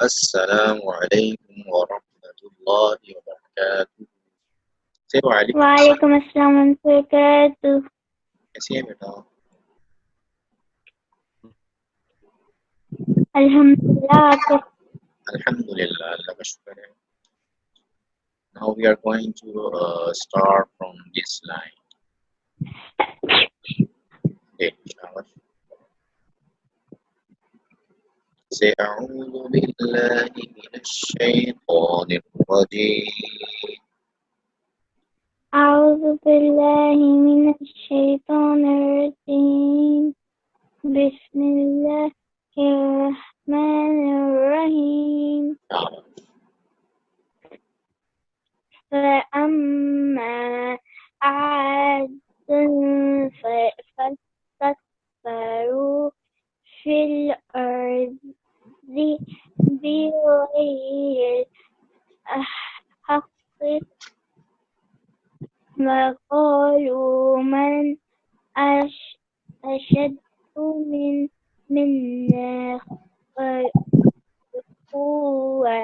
السلام عليكم ورحمة الله وبरकातुहू। से वालेकुम अस्सलाम। वालेकुम अस्सलाम वरहमतुल्लाहि। कैसी है बेटा? अल्हम्दुलिल्लाह आपके अल्हम्दुलिल्लाह, अल्लाह का शुक्र है। Now we are going to start from this line. Okay, शाबाश। से अऊज़ु बिल्लाहि मिनश शैतानिर रजीम। आऊज़ु बिल्लाहि मिनश शैतानिर रजीम। बिस्मिल्लाहिर रहमानिर रहीम। शाबाश। फअम्मा आद फस्तकबरू फिल अर्ज़ि बिग़ैरिल हक़्क़ि وقالوا من أشد منا قوة.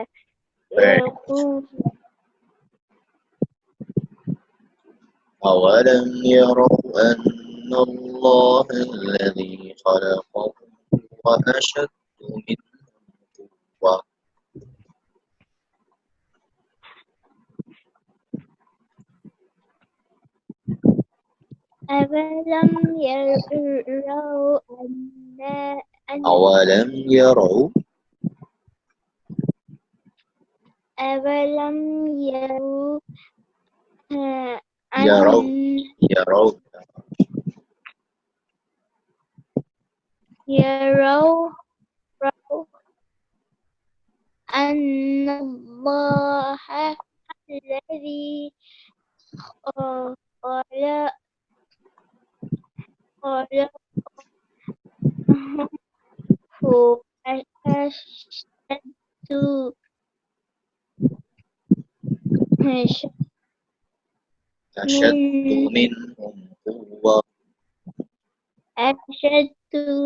أولم يروا أن الله الذي خلقهم هو أشد منهم قوة. أولم يروا أولم يروا أولم يروا يروا يروا يروا أن الله الذي خلقهم هو أشد منهم قوة. أشد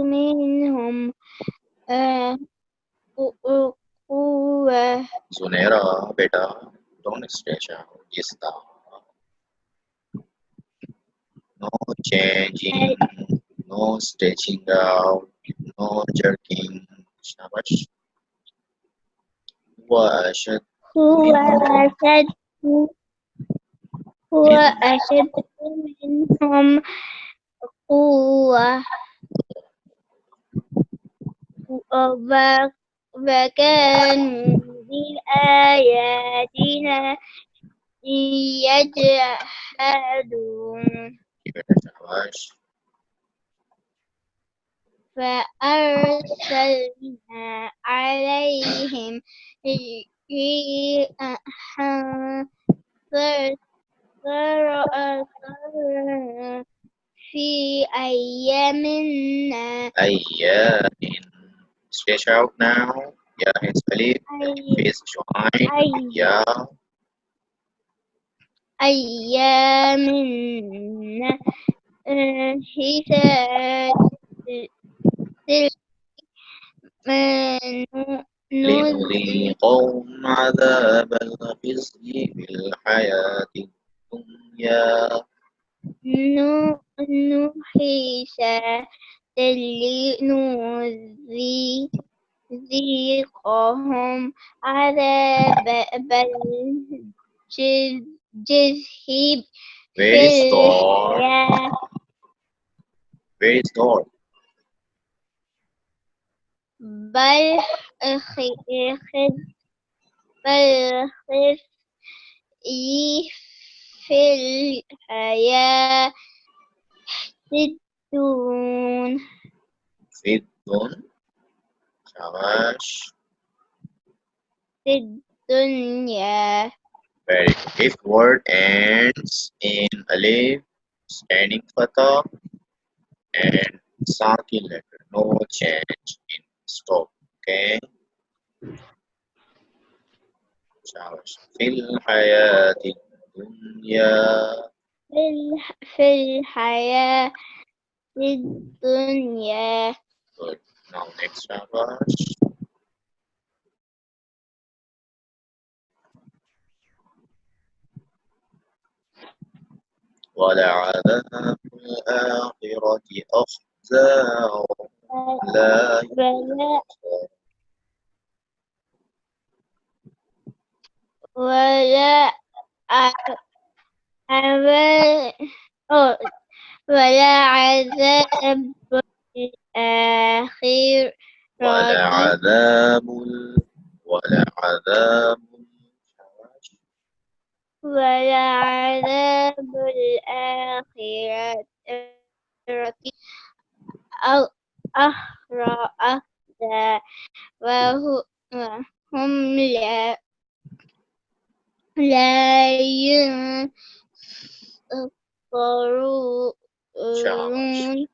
منهم قوة. Sunera, beta, don't stretch out. Yes, no changing, no stretching out, no jerking. Shabash. وأشد هو منهم أشد منهم قوة وكانوا بآياتنا يجحدون. فأرسلنا عليهم ريحا صرصرا في أيام Stretch out now. Yeah, it's Alif. Face join. Yeah. أيام حساب لنذيقهم عذاب الخزي في الحياة الدنيا. نحيسا لنذيقهم عذاب الجحيم في الحياة Where is door? بل في الحياة الدون في الدنيا. Very good. If word ends in alif, standing fatha, and sakin letter, no change in stop. Okay. Shabash. Fil hayati dunya. في الحياة الدنيا. Good. Now next shabash. ولعذاب الآخرة أخزى لا ولا ينصر. ولا عذاب أو ولا عذاب الآخرة ولعذاب ولعذاب ولعذاب الآخرة أو أخزى وهم لا ينصرون. شاش.